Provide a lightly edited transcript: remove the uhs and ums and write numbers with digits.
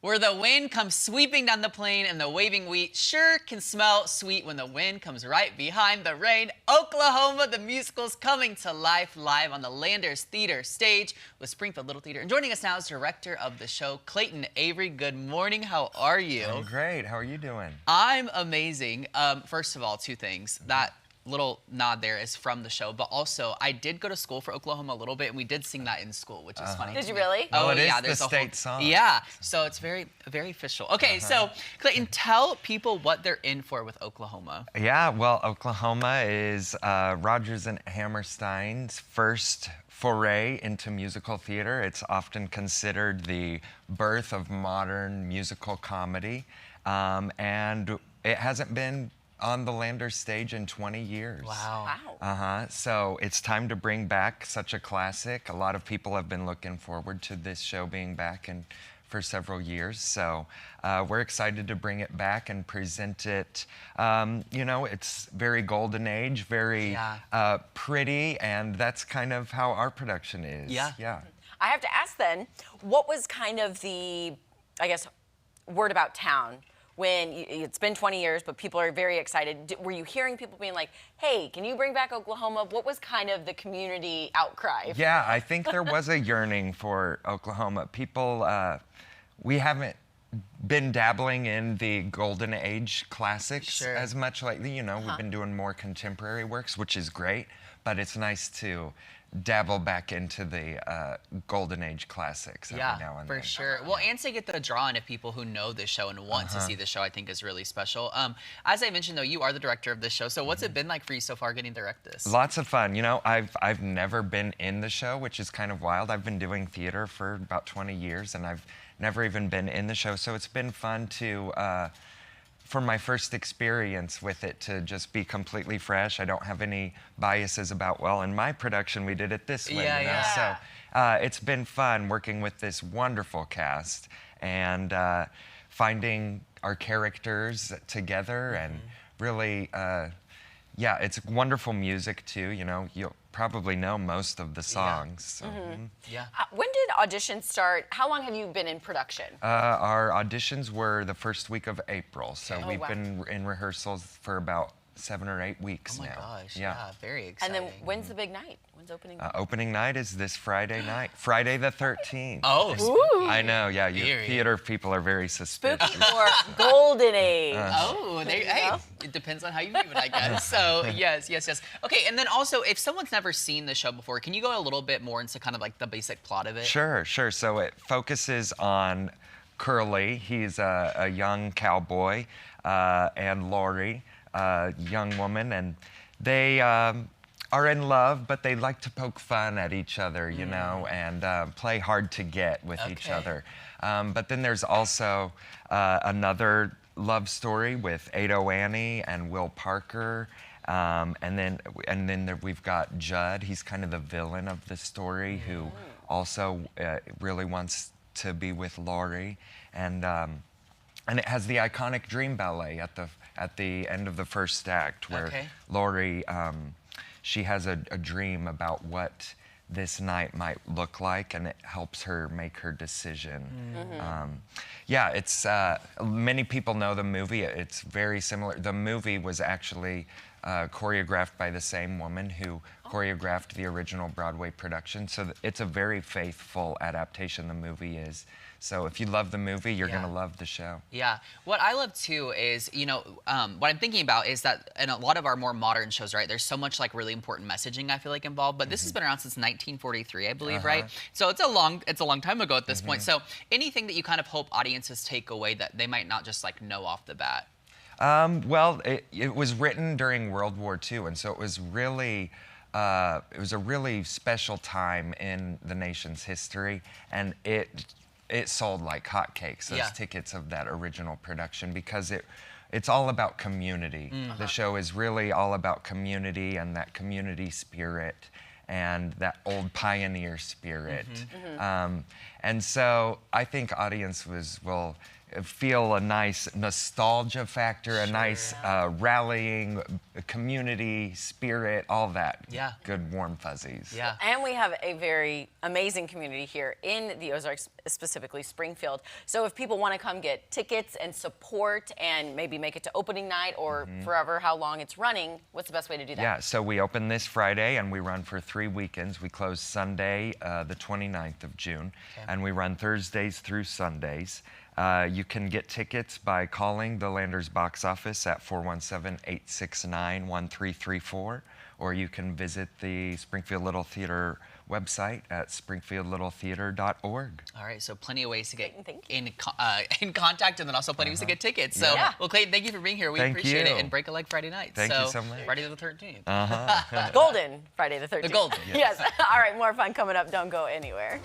Where the wind comes sweeping down the plain and the waving wheat sure can smell sweet when the wind comes right behind the rain. Oklahoma, the musical's coming to life live on the Landers Theater stage with Springfield Little Theatre. And joining us now is director of the show, Clayton Avery. Good morning. How are you? I'm great. How are you doing? I'm amazing. First of all, two things. That little nod there is from the show, but also I did go to school for Oklahoma a little bit, and we did sing that in school, which is funny. Did you really? Oh, it yeah, is there's the state song. Yeah, so it's very official. Okay, so Clayton, tell people what they're in for with Oklahoma. Yeah, well, Oklahoma is Rodgers and Hammerstein's first foray into musical theater. It's often considered the birth of modern musical comedy, and it hasn't been on the Landers stage in 20 years. Wow. So it's time to bring back such a classic. A lot of people have been looking forward to this show being back for several years. So we're excited to bring it back and present it. You know, it's very golden age, very pretty, and that's kind of how our production is. Yeah. I have to ask then, what was kind of the, I guess, word about town? When it's been 20 years, but people are very excited. Were you hearing people being like, hey, can you bring back Oklahoma? What was kind of the community outcry? Yeah, I think there was a yearning for Oklahoma. People, we haven't been dabbling in the golden age classics as much lately. You know, we've been doing more contemporary works, which is great, but it's nice to dabble back into the golden age classics every now and then. Yeah, for sure. Well, and to get the draw in of people who know the show and want to see the show, I think is really special. As I mentioned, though, you are the director of the show. So what's it been like for you so far getting to direct this? Lots of fun. You know, I've never been in the show, which is kind of wild. I've been doing theater for about 20 years, and I've never even been in the show. So it's been fun to for my first experience with it to just be completely fresh. I don't have any biases about, well, in my production we did it this way. You know? So it's been fun working with this wonderful cast and finding our characters together and really, yeah, it's wonderful music too. You know, you'll probably know most of the songs. So. When did auditions start? How long have you been in production? Our auditions were the first week of April, so we've been in rehearsals for about 7 or 8 weeks now. Oh my gosh, yeah, very exciting. And then when's the big night? When's opening night? Opening night is this Friday night, Friday the 13th. Oh, I know, yeah, you theater people are very suspicious. Spooky or golden age? Hey, it depends on how you view it, I guess. So yes. Okay, and then also, if someone's never seen the show before, can you go a little bit more into kind of like the basic plot of it? Sure. So it focuses on Curly. He's a young cowboy, and Lori, a young woman, and they are in love, but they like to poke fun at each other, you know, and play hard to get with each other. But then there's also another love story with Ado Annie and Will Parker, and then we've got Judd. He's kind of the villain of the story, who also really wants to be with Lori, and it has the iconic Dream Ballet at the end of the first act, where Lori, she has a dream about what this night might look like, and it helps her make her decision. Yeah, it's many people know the movie. It's very similar. The movie was actually choreographed by the same woman who choreographed the original Broadway production. So it's a very faithful adaptation, the movie is. So if you love the movie, you're gonna love the show. Yeah. What I love too is, you know, what I'm thinking about is that in a lot of our more modern shows, right, there's so much like really important messaging, I feel like, involved, but this has been around since 1943, I believe, right? So it's a long time ago at this point. So anything that you kind of hope audiences take away that they might not just like know off the bat? Well, it was written during World War II, and so it was really, it was a really special time in the nation's history, and it sold like hotcakes, those tickets of that original production, because it's all about community. The show is really all about community and that community spirit and that old pioneer spirit. And so I think audience will feel a nice nostalgia factor, a nice rallying the community spirit, all that. Yeah. Good warm fuzzies. Yeah. And we have a very amazing community here in the Ozarks, specifically Springfield. So if people want to come get tickets and support and maybe make it to opening night or forever, how long it's running, what's the best way to do that? Yeah, so we open this Friday and we run for 3 weekends. We close Sunday, the 29th of June, and we run Thursdays through Sundays. You can get tickets by calling the Landers box office at 417-869-1334, or you can visit the Springfield Little Theatre website at springfieldlittletheatre.org. All right, so plenty of ways to get Thank in contact, and then also plenty of ways to get tickets. So, Yeah. well, Clayton, thank you for being here. We Thank appreciate you. it. And break a leg Friday night. Thank you so much. Friday the 13th. Golden Friday the 13th. The golden. Yes. All right, more fun coming up. Don't go anywhere.